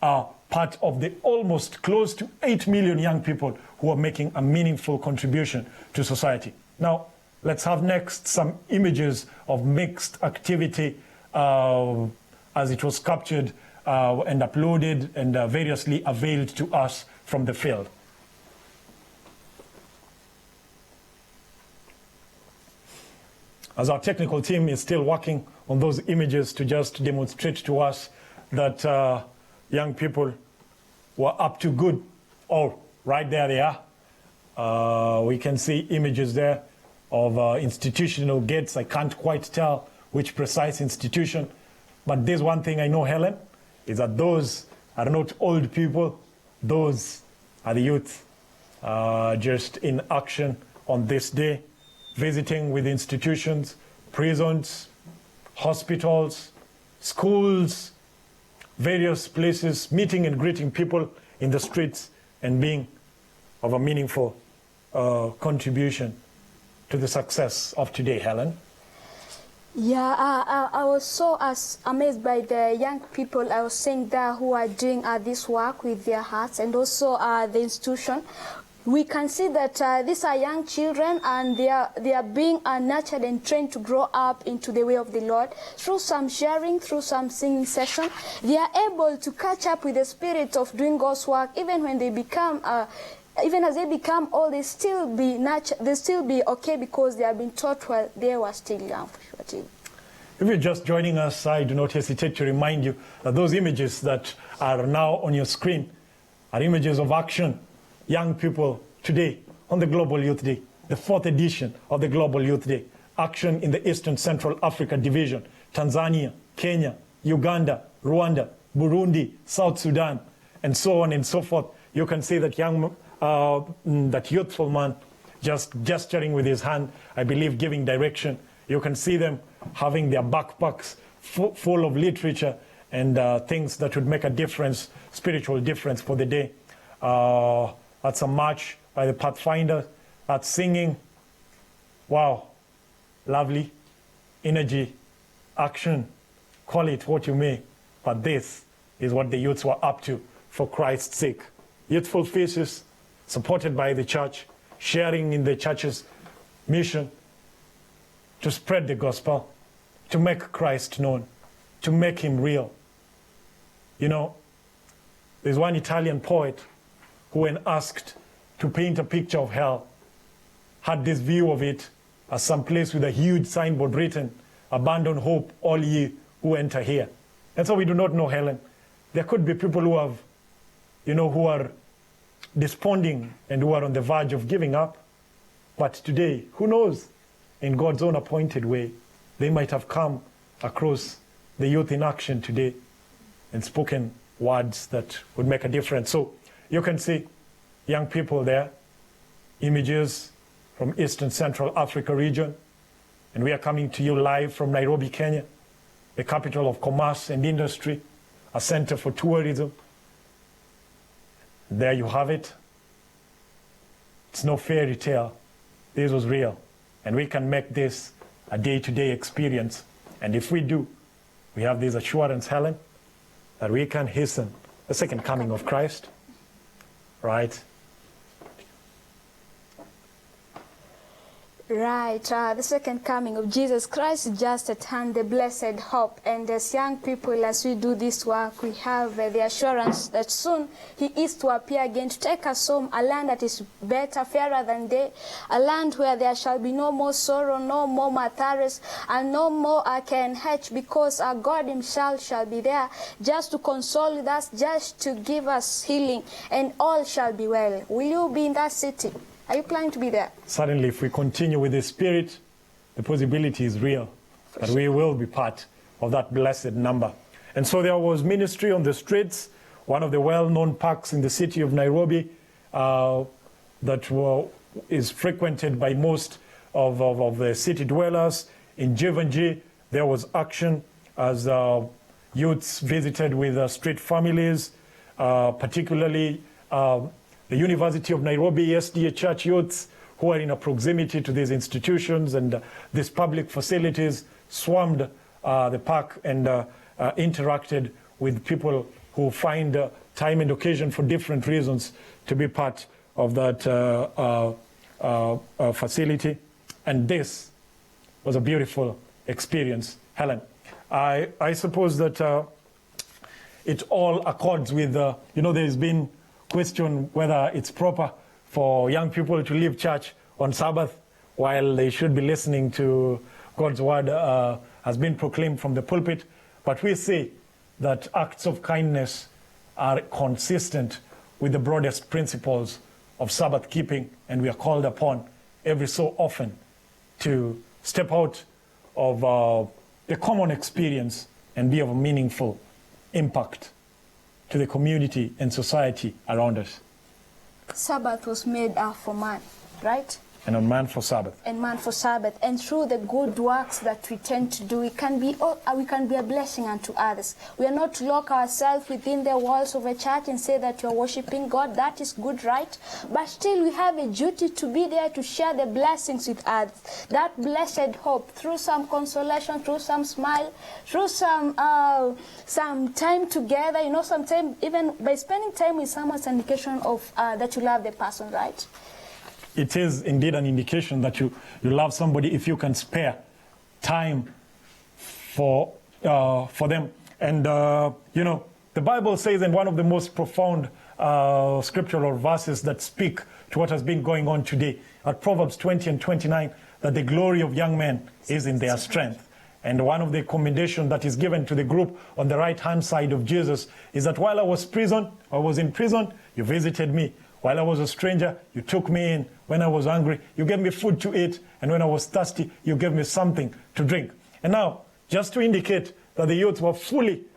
are part of the almost close to 8 million young people who are making a meaningful contribution to society. Now, let's have next some images of mixed activity as it was captured and uploaded and variously availed to us from the field. As our technical team is still working on those images to just demonstrate to us that young people were up to good. Oh, right there they are. We can see images there of institutional gates. I can't quite tell which precise institution, but there's one thing I know, Helen, is that those are not old people. Those are the youth just in action on this day, visiting with institutions, prisons, hospitals, schools, various places, meeting and greeting people in the streets and being of a meaningful contribution to the success of today, Helen. Yeah, I was so amazed by the young people I was seeing there who are doing this work with their hearts, and also the institution. We can see that these are young children, and they are being nurtured and trained to grow up into the way of the Lord. Through some sharing, through some singing session, they are able to catch up with the spirit of doing God's work. Even when they become, even as they become old, they still be they still be okay because they have been taught while they were still young. If you're just joining us, I do not hesitate to remind you that those images that are now on your screen are images of action. Young people today on the Global Youth Day, the 4th edition of the Global Youth Day. Action in the Eastern Central Africa Division, Tanzania, Kenya, Uganda, Rwanda, Burundi, South Sudan, and so on and so forth. You can see that that youthful man just gesturing with his hand, I believe giving direction. You can see them having their backpacks full of literature and things that would make a difference, spiritual difference for the day. That's a march by the Pathfinder. That's singing. Wow. Lovely. Energy. Action. Call it what you may. But this is what the youths were up to for Christ's sake. Youthful faces supported by the church, sharing in the church's mission to spread the gospel, to make Christ known, to make him real. You know, there's one Italian poet who, when asked to paint a picture of hell, had this view of it as some place with a huge signboard written, "Abandon hope, all ye who enter here." And so we do not know, Helen. There could be people who have, who are desponding and who are on the verge of giving up. But today, who knows, in God's own appointed way, they might have come across the youth in action today and spoken words that would make a difference. So you can see young people there, images from Eastern Central Africa region, and we are coming to you live from Nairobi, Kenya, the capital of commerce and industry, a center for tourism. There you have it. It's no fairy tale. This was real, and we can make this a day-to-day experience. And if we do, we have this assurance, Helen, that we can hasten the second coming of Christ. Right? Right, the second coming of Jesus Christ is just at hand, the blessed hope. And as young people, as we do this work, we have the assurance that soon he is to appear again to take us home, a land that is better, fairer than day, a land where there shall be no more sorrow, no more Mathares, and no more KNH, because our God himself shall be there just to console with us, just to give us healing, and all shall be well. Will you be in that city? Are you planning to be there? Certainly, if we continue with the Spirit, the possibility is real that we will be part of that blessed number. And so there was ministry on the streets, one of the well-known parks in the city of Nairobi that is frequented by most of the city dwellers. In GYD16, there was action as youths visited with street families, particularly the University of Nairobi SDA Church youths who are in a proximity to these institutions and these public facilities swarmed the park and interacted with people who find time and occasion for different reasons to be part of that facility. And this was a beautiful experience, Helen. I suppose that it all accords with, there's been question whether it's proper for young people to leave church on Sabbath while they should be listening to God's word has been proclaimed from the pulpit. But we say that acts of kindness are consistent with the broadest principles of Sabbath keeping, and we are called upon every so often to step out of the common experience and be of a meaningful impact to the community and society around us. Sabbath was made for man, right? And on man for Sabbath. And man for Sabbath. And through the good works that we tend to do, we can be a blessing unto others. We are not to lock ourselves within the walls of a church and say that you are worshiping God. That is good, right? But still we have a duty to be there to share the blessings with others. That blessed hope through some consolation, through some smile, through some time together. Sometimes even by spending time with someone, it's an indication of that you love the person, right? It is indeed an indication that you love somebody if you can spare time for them. And, the Bible says in one of the most profound scriptural verses that speak to what has been going on today, at Proverbs 20 and 29, that the glory of young men is in their strength. And one of the commendations that is given to the group on the right-hand side of Jesus is that while I was in prison, you visited me. While I was a stranger, you took me in. When I was hungry, you gave me food to eat. And when I was thirsty, you gave me something to drink. And now, just to indicate that the youth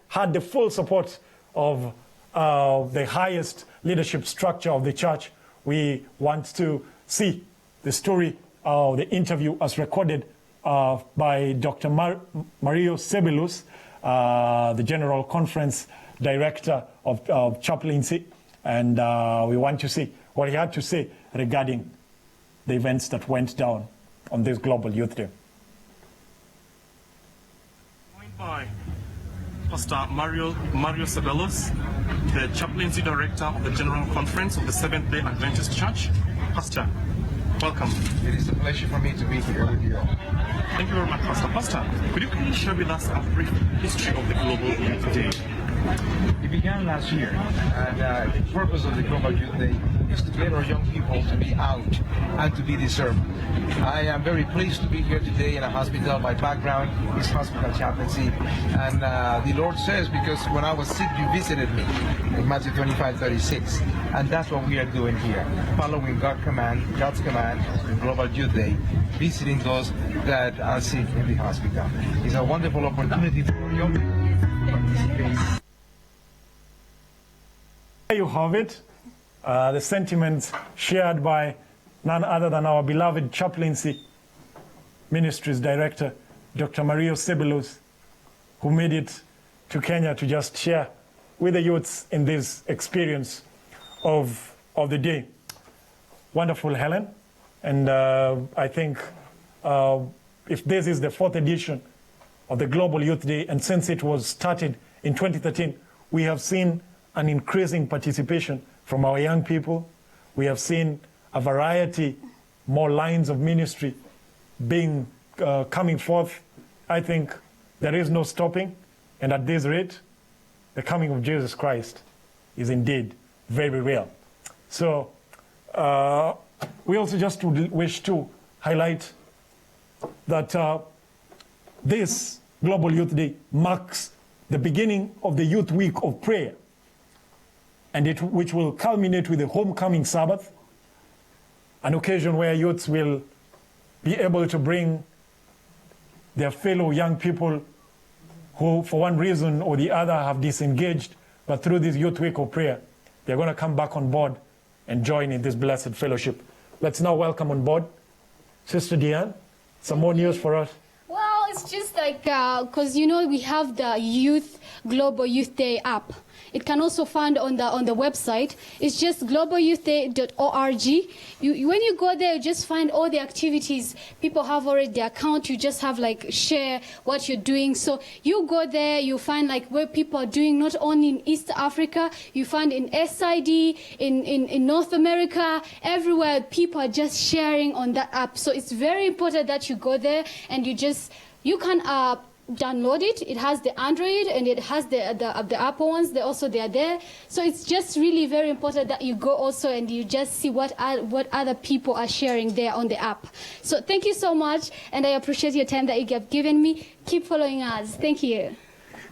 had the full support of the highest leadership structure of the church, we want to see the story, the interview as recorded by Dr. Mario Sebelus, the General Conference Director of Chaplaincy. And we want to see what he had to say regarding the events that went down on this Global Youth Day. Joined by Pastor Mario Sebelus, the Chaplaincy Director of the General Conference of the Seventh-day Adventist Church. Pastor, welcome. It is a pleasure for me to be here with you all. Thank you very much, Pastor. Pastor, could you please share with us a brief history of the Global Youth Day? It began last year, and the purpose of the Global Youth Day is to get our young people to be out and to be discerned. I am very pleased to be here today in a hospital. My background is hospital chaplaincy, and the Lord says, because when I was sick, you visited me, in Matthew 25:36, and that's what we are doing here, following God's command, the Global Youth Day, visiting those that are sick in the hospital. It's a wonderful opportunity for our young people to participate. There you have it, the sentiments shared by none other than our beloved Chaplaincy Ministries Director, Dr. Mario Sebelus, who made it to Kenya to just share with the youths in this experience of the day. Wonderful, Helen. And I think if this is the 4th edition of the Global Youth Day, and since it was started in 2013, we have seen an increasing participation from our young people. We have seen a variety, more lines of ministry being coming forth. I think there is no stopping, and at this rate, the coming of Jesus Christ is indeed very real. So we also just would wish to highlight that this Global Youth Day marks the beginning of the Youth Week of Prayer, and which will culminate with the Homecoming Sabbath, an occasion where youths will be able to bring their fellow young people who, for one reason or the other, have disengaged, but through this Youth Week of Prayer, they're going to come back on board and join in this blessed fellowship. Let's now welcome on board Sister Diane. Some more news for us. Well, it's just just like, because you know we have the Global Youth Day app. It can also find on the website. It's just globalyouthday.org. When you go there, you just find all the activities. People have already the account. You just have like share what you're doing. So you go there, you find like where people are doing, not only in East Africa, you find in SID, in North America, everywhere people are just sharing on that app. So it's very important that you go there and you can download it. It has the Android and it has the Apple ones. They are there. So it's just really very important that you go also and you just see what other people are sharing there on the app. So thank you so much, and I appreciate your time that you have given me. Keep following us. Thank you.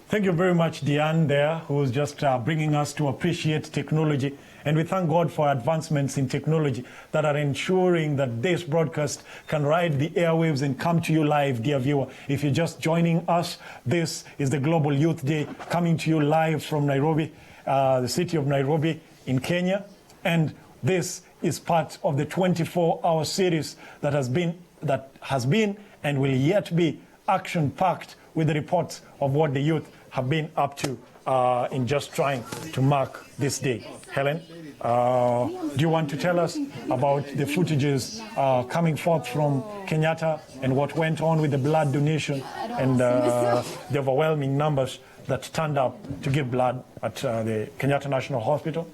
Thank you very much, Diane there, who's just bringing us to appreciate technology. And we thank God for advancements in technology that are ensuring that this broadcast can ride the airwaves and come to you live, dear viewer. If you're just joining us, this is the Global Youth Day coming to you live from Nairobi, the city of Nairobi in Kenya. And this is part of the 24-hour series that has been and will yet be action-packed with the reports of what the youth have been up to in just trying to mark this day. Helen, do you want to tell us about the footages coming forth from Kenyatta and what went on with the blood donation and the overwhelming numbers that turned up to give blood at the Kenyatta National Hospital?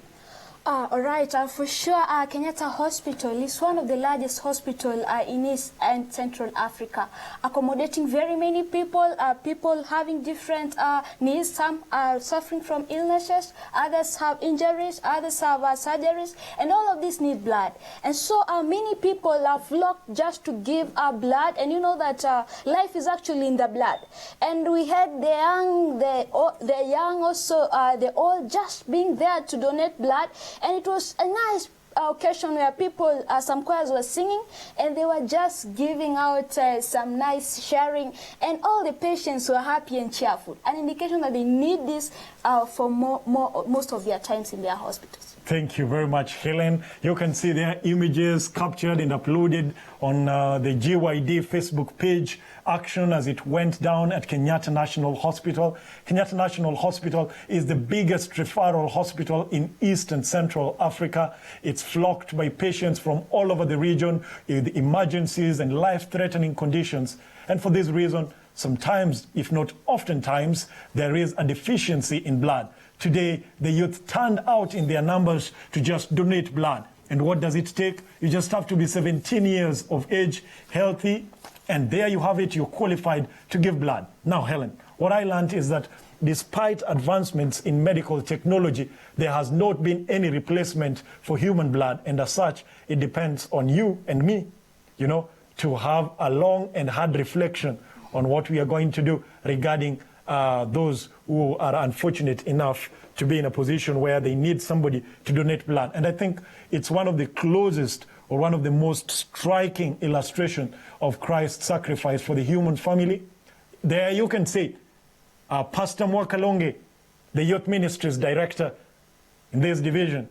All right, for sure, Kenyatta Hospital is one of the largest hospitals in East and Central Africa, accommodating very many people, people having different needs. Some are suffering from illnesses, others have injuries, others have surgeries, and all of these need blood. And so many people are flocked just to give blood, and you know that life is actually in the blood. And we had the young also, the old just being there to donate blood. And it was a nice occasion where people, some choirs were singing, and they were just giving out some nice sharing, and all the patients were happy and cheerful, an indication that they need this for most of their times in their hospitals. Thank you very much, Helen. You can see their images captured and uploaded on the GYD Facebook page, action as it went down at Kenyatta National Hospital. Kenyatta National Hospital is the biggest referral hospital in East and Central Africa. It's flocked by patients from all over the region with emergencies and life-threatening conditions. And for this reason, sometimes, if not oftentimes, there is a deficiency in blood. Today, the youth turned out in their numbers to just donate blood. And what does it take? You just have to be 17 years of age, healthy, and there you have it, you're qualified to give blood. Now, Helen, what I learned is that despite advancements in medical technology, there has not been any replacement for human blood, and as such, it depends on you and me, you know, to have a long and hard reflection on what we are going to do regarding those who are unfortunate enough to be in a position where they need somebody to donate blood. And I think it's one of the closest or one of the most striking illustration of Christ's sacrifice for the human family. There you can see Pastor Mwakalonge, the youth ministries director in this division,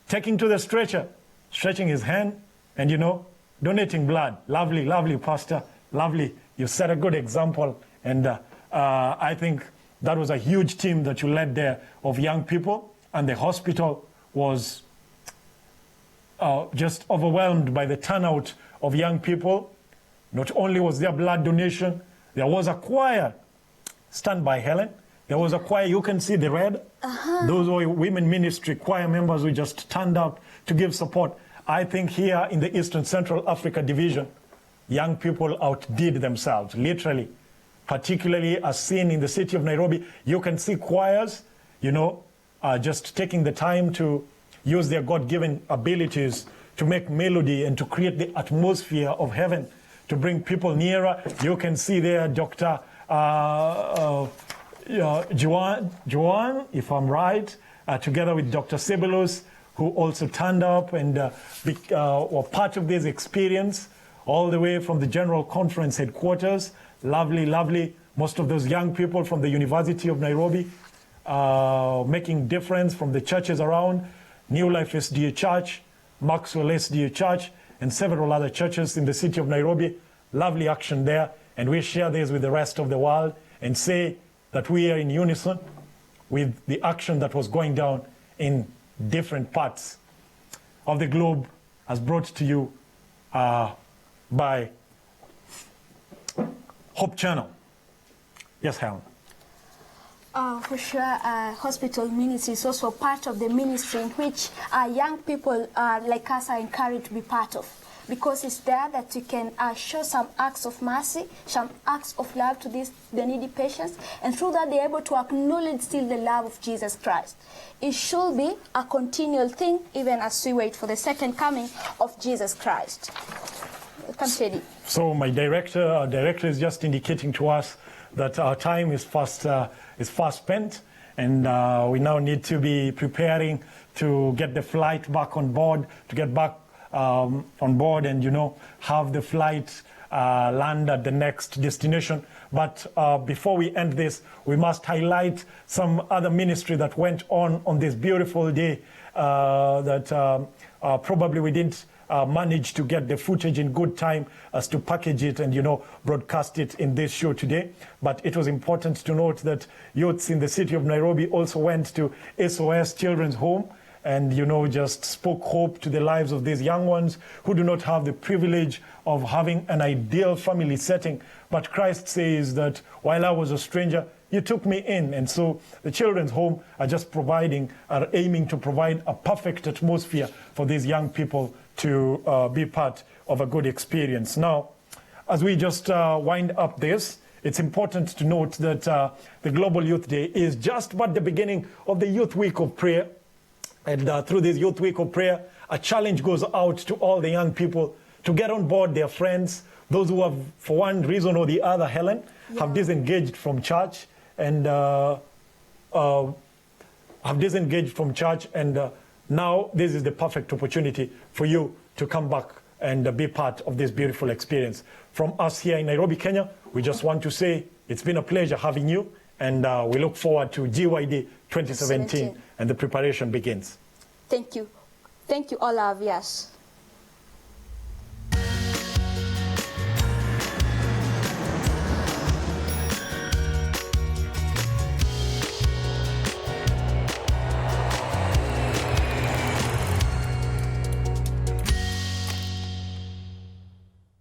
taking to the stretcher, stretching his hand and, you know, donating blood. Lovely, lovely, Pastor, lovely. You set a good example, and I think that was a huge team that you led there of young people, and the hospital was just overwhelmed by the turnout of young people. Not only was there blood donation, there was a choir. Stand by, Helen. There was a choir. You can see the red. Those were women ministry choir members who just turned up to give support. I think here in the Eastern Central Africa division, young people outdid themselves, literally. Particularly as seen in the city of Nairobi, you can see choirs, you know, just taking the time to use their God-given abilities to make melody and to create the atmosphere of heaven, to bring people nearer. You can see there Dr. Joan, if I'm right, together with Dr. Sebelos, who also turned up and were part of this experience, all the way from the General Conference headquarters. Lovely, lovely. Most of those young people from the University of Nairobi making difference from the churches around, New Life SDA Church, Maxwell SDA Church, and several other churches in the city of Nairobi. Lovely action there. and we share this with the rest of the world and say that we are in unison with the action that was going down in different parts of the globe, as brought to you by Hope Channel. Yes, Helen. For sure, hospital ministry is also part of the ministry in which young people like us are encouraged to be part of, because it's there that you can show some acts of mercy, some acts of love to the needy patients, and through that they're able to acknowledge still the love of Jesus Christ. It should be a continual thing, even as we wait for the second coming of Jesus Christ. Welcome, Teddy. So my director is just indicating to us that our time is fast spent, and we now need to be preparing to get the flight back on board, to get back on board and, you know, have the flight land at the next destination. But before we end this, we must highlight some other ministry that went on this beautiful day that probably we didn't manage to get the footage in good time as to package it and, you know, broadcast it in this show today. But it was important to note that youths in the city of Nairobi also went to SOS Children's Home and, you know, just spoke hope to the lives of these young ones who do not have the privilege of having an ideal family setting. But Christ says that while I was a stranger, you took me in. And so the children's home are aiming to provide a perfect atmosphere for these young people to be part of a good experience. Now, as we just wind up this, it's important to note that the Global Youth Day is just but the beginning of the Youth Week of Prayer. And through this Youth Week of Prayer, a challenge goes out to all the young people to get on board their friends, those who have, for one reason or the other, Helen, have disengaged from church and now this is the perfect opportunity for you to come back and be part of this beautiful experience. From us here in Nairobi, Kenya, we just want to say it's been a pleasure having you, and we look forward to GYD 2017 and the preparation begins. Thank you. Thank you, all our viewers.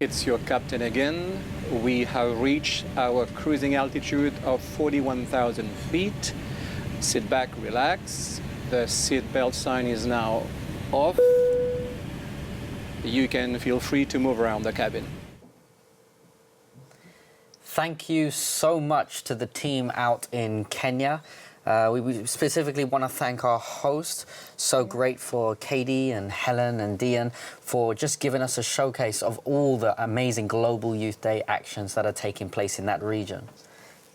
It's your captain again. We have reached our cruising altitude of 41,000 feet. Sit back, relax. The seatbelt sign is now off. You can feel free to move around the cabin. Thank you so much to the team out in Kenya. We specifically want to thank our host. So great for Katie and Helen and Dian for just giving us a showcase of all the amazing Global Youth Day actions that are taking place in that region.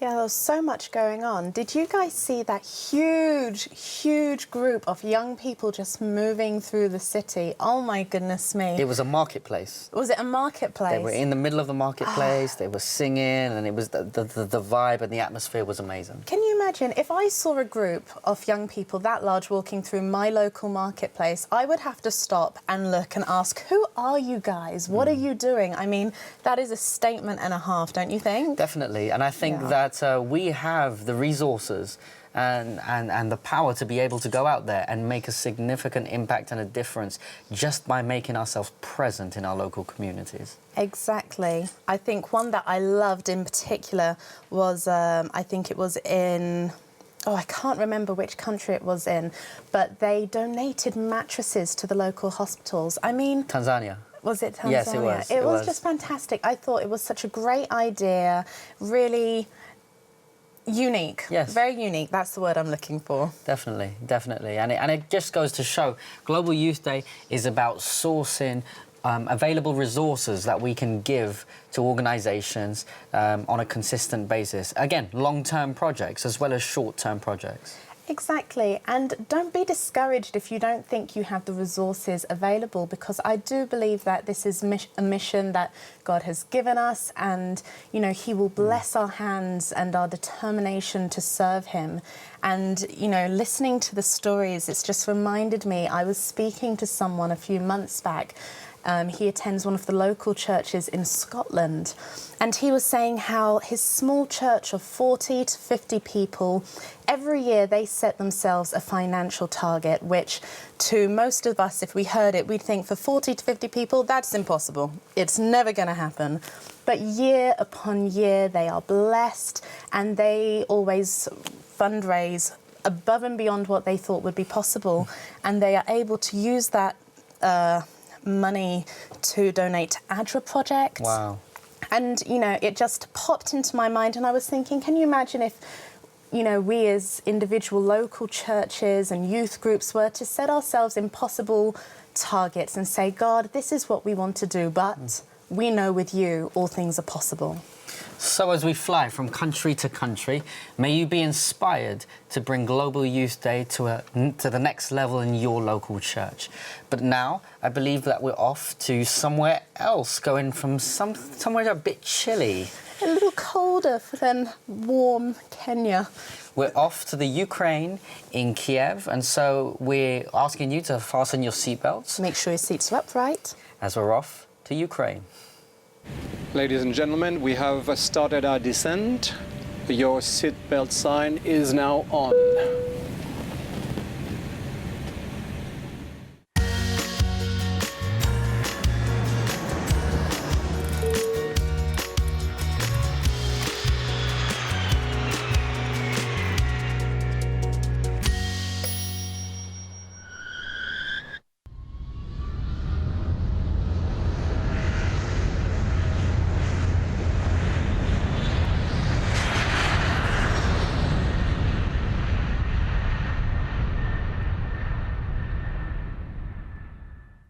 Yeah, there was so much going on. Did you guys see that huge group of young people just moving through the city? Oh my goodness me. It was a marketplace. Was it a marketplace? They were in the middle of the marketplace, they were singing, and it was the vibe and the atmosphere was amazing. Can you imagine if I saw a group of young people that large walking through my local marketplace, I would have to stop and look and ask, who are you guys? What are you doing? I mean, that is a statement and a half, don't you think? Definitely, and I think that we have the resources and the power to be able to go out there and make a significant impact and a difference just by making ourselves present in our local communities. Exactly. I think one that I loved in particular was, I think it was in... Oh, I can't remember which country it was in, but they donated mattresses to the local hospitals. I mean... Tanzania. Was it Tanzania? Yes, it was. It was just fantastic. I thought it was such a great idea, really... unique. Yes. Very unique. That's the word I'm looking for. Definitely, definitely. And it just goes to show Global Youth Day is about sourcing available resources that we can give to organisations on a consistent basis. Again, long-term projects as well as short-term projects. Exactly, and don't be discouraged if you don't think you have the resources available, because I do believe that this is a mission that God has given us, and, you know, He will bless our hands and our determination to serve Him. And, you know, listening to the stories, it's just reminded me, I was speaking to someone a few months back, He attends one of the local churches in Scotland. And he was saying how his small church of 40 to 50 people, every year they set themselves a financial target, which to most of us, if we heard it, we'd think for 40 to 50 people, that's impossible. It's never going to happen. But year upon year, they are blessed and they always fundraise above and beyond what they thought would be possible. And they are able to use that money to donate to ADRA projects. Wow. And, you know, it just popped into my mind and I was thinking, can you imagine if, you know, we as individual local churches and youth groups were to set ourselves impossible targets and say, God, this is what we want to do, but we know with you all things are possible. So as we fly from country to country, may you be inspired to bring Global Youth Day to the next level in your local church. But now, I believe that we're off to somewhere else, going from somewhere a bit chilly. A little colder than warm Kenya. We're off to the Ukraine in Kiev, and so we're asking you to fasten your seatbelts. Make sure your seats are upright. As we're off to Ukraine. Ladies and gentlemen, we have started our descent. Your seatbelt sign is now on.